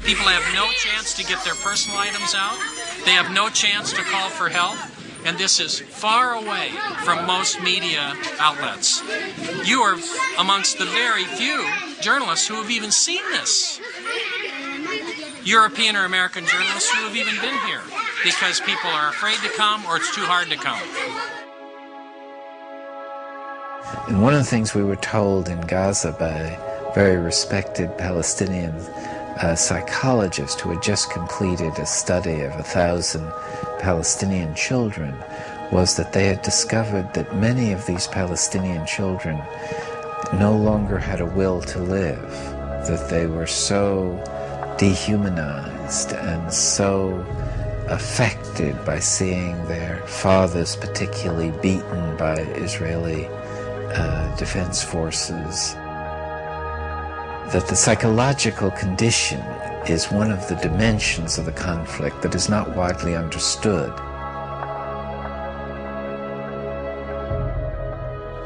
People have no chance to get their personal items out. They have no chance to call for help. And this is far away from most media outlets. You are amongst the very few journalists who have even seen this. European or American journalists who have even been here because people are afraid to come or it's too hard to come. And one of the things we were told in Gaza by a very respected Palestinian psychologist who had just completed a study of 1,000 Palestinian children was that they had discovered that many of these Palestinian children no longer had a will to live, that they were so dehumanized and so affected by seeing their fathers particularly beaten by Israeli defense forces, that the psychological condition is one of the dimensions of the conflict that is not widely understood.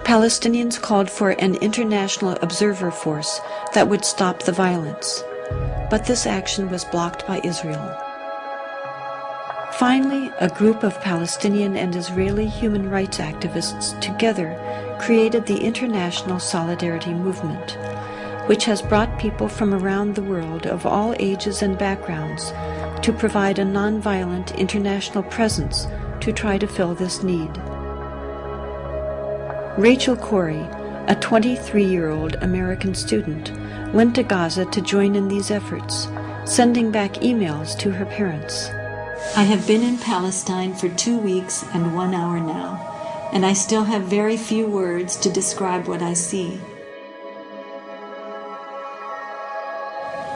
Palestinians called for an international observer force that would stop the violence, but this action was blocked by Israel. Finally, a group of Palestinian and Israeli human rights activists together created the International Solidarity Movement, which has brought people from around the world of all ages and backgrounds to provide a nonviolent international presence to try to fill this need. Rachel Corey, a 23-year-old American student, went to Gaza to join in these efforts, sending back emails to her parents. I have been in Palestine for 2 weeks and 1 hour now, and I still have very few words to describe what I see.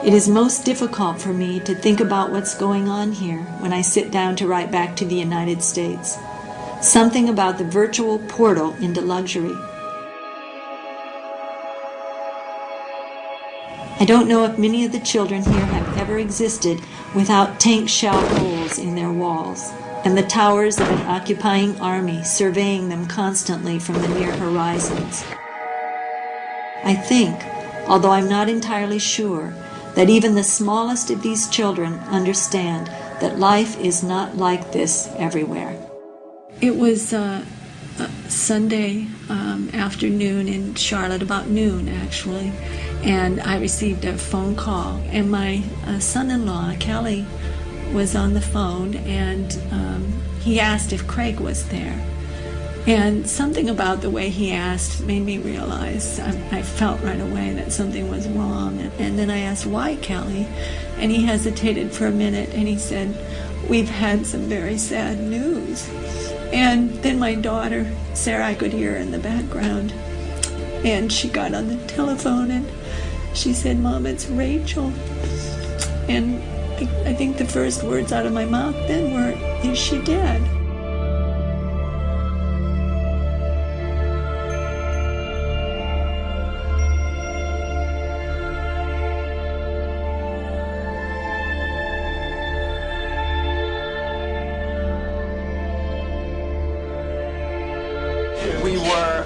It is most difficult for me to think about what's going on here when I sit down to write back to the United States. Something about the virtual portal into luxury. I don't know if many of the children here have ever existed without tank shell holes in their walls, and the towers of an occupying army surveying them constantly from the near horizons. I think, although I'm not entirely sure, that even the smallest of these children understand that life is not like this everywhere. It was Sunday afternoon in Charlotte, about noon actually, and I received a phone call, and my son-in-law, Kelly, was on the phone, and he asked if Craig was there. And something about the way he asked made me realize, I felt right away that something was wrong. And then I asked, why, Kelly? And he hesitated for a minute, and he said, we've had some very sad news. And then my daughter, Sarah, I could hear her in the background, and she got on the telephone, and she said, Mom, it's Rachel. And I think the first words out of my mouth then were, is she dead? We were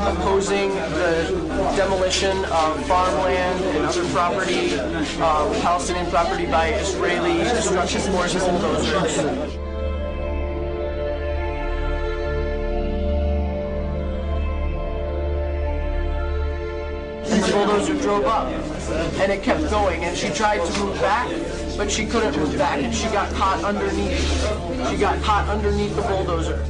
opposing the demolition of farmland and other property, Palestinian property by Israeli destruction forces and bulldozers. And the bulldozer drove up, and it kept going, and she tried to move back, but she couldn't move back, and she got caught underneath. She got caught underneath the bulldozer.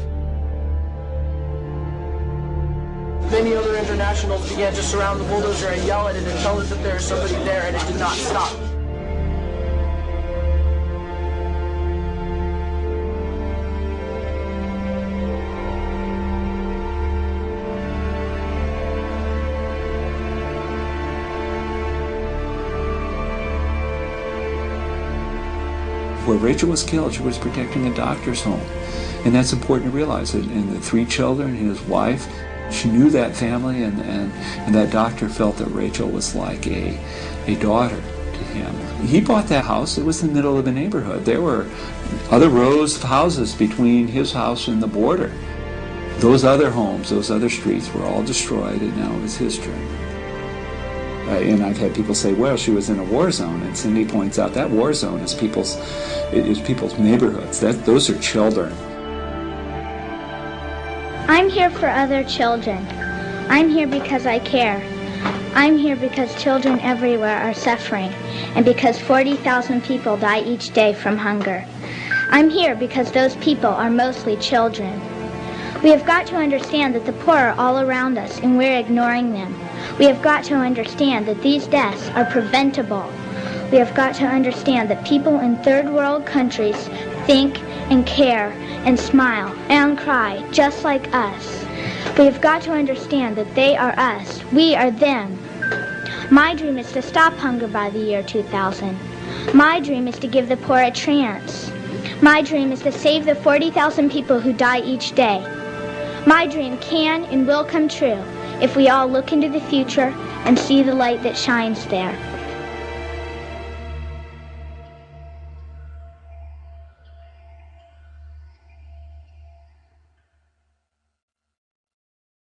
Many other internationals began to surround the bulldozer and yell at it and tell it that there's somebody there, and it did not stop. Where Rachel was killed, she was protecting a doctor's home. And that's important to realize. And the 3 children, his wife, she knew that family, and that doctor felt that Rachel was like a daughter to him. He bought that house. It was in the middle of the neighborhood. There were other rows of houses between his house and the border. Those other homes, those other streets were all destroyed, and now it was history. And I've had people say, well, she was in a war zone. And Cindy points out that war zone is people's neighborhoods. Those are children. I'm here for other children. I'm here because I care. I'm here because children everywhere are suffering, and because 40,000 people die each day from hunger. I'm here because those people are mostly children. We have got to understand that the poor are all around us and we're ignoring them. We have got to understand that these deaths are preventable. We have got to understand that people in third world countries think and care and smile and cry just like us. We have got to understand that they are us. We are them. My dream is to stop hunger by the year 2000. My dream is to give the poor a chance. My dream is to save the 40,000 people who die each day. My dream can and will come true if we all look into the future and see the light that shines there.